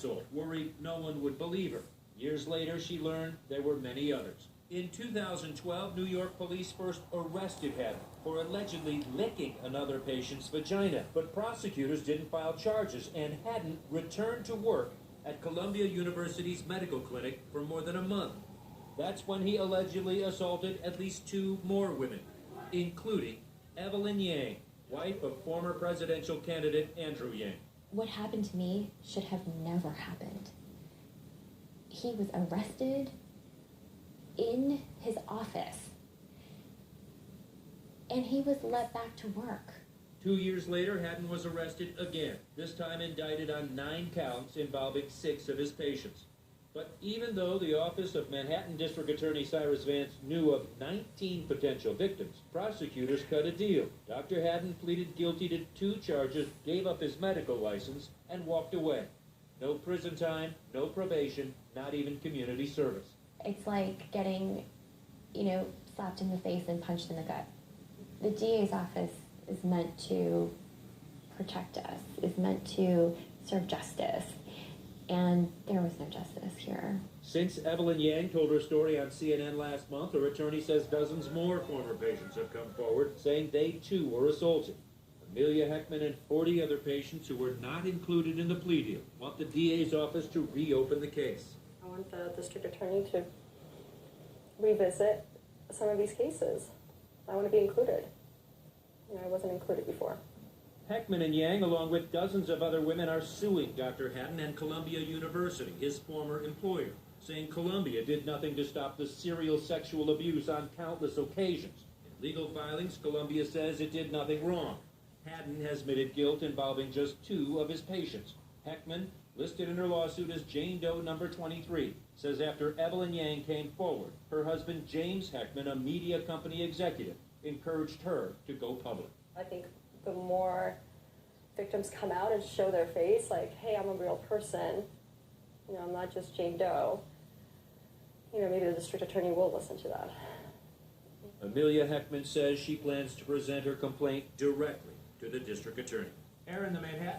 assault, worried no one would believe her. Years later, she learned there were many others. In 2012, New York police first arrested Haddon for allegedly licking another patient's vagina, but prosecutors didn't file charges, and Haddon returned to work at Columbia University's medical clinic for more than a month. That's when he allegedly assaulted at least 2 more women, including Evelyn Yang, wife of former presidential candidate Andrew Yang. What happened to me should have never happened. He was arrested in his office, and he was let back to work. 2 years later, Haddon was arrested again, this time indicted on 9 counts involving 6 of his patients. But even though the office of Manhattan District Attorney Cyrus Vance knew of 19 potential victims, prosecutors cut a deal. Dr. Haddon pleaded guilty to 2 charges, gave up his medical license, and walked away. No prison time, no probation, not even community service. It's like getting, slapped in the face and punched in the gut. The DA's office is meant to protect us, is meant to serve justice, and there was no justice here. Since Evelyn Yang told her story on CNN last month, her attorney says dozens more former patients have come forward, saying they too were assaulted. Amelia Heckman and 40 other patients who were not included in the plea deal want the DA's office to reopen the case. I want the district attorney to revisit some of these cases. I want to be included. I wasn't included before. Heckman and Yang, along with dozens of other women, are suing Dr. Haddon and Columbia University, his former employer, saying Columbia did nothing to stop the serial sexual abuse on countless occasions. In legal filings, Columbia says it did nothing wrong. Haddon has admitted guilt involving just 2 of his patients. Heckman, listed in her lawsuit as Jane Doe number 23, says after Evelyn Yang came forward, her husband James Heckman, a media company executive, encouraged her to go public. I think the more victims come out and show their face, like, hey, I'm a real person, I'm not just Jane Doe, maybe the district attorney will listen to that. Amelia Heckman says she plans to present her complaint directly to the district attorney. Aaron, the Manhattan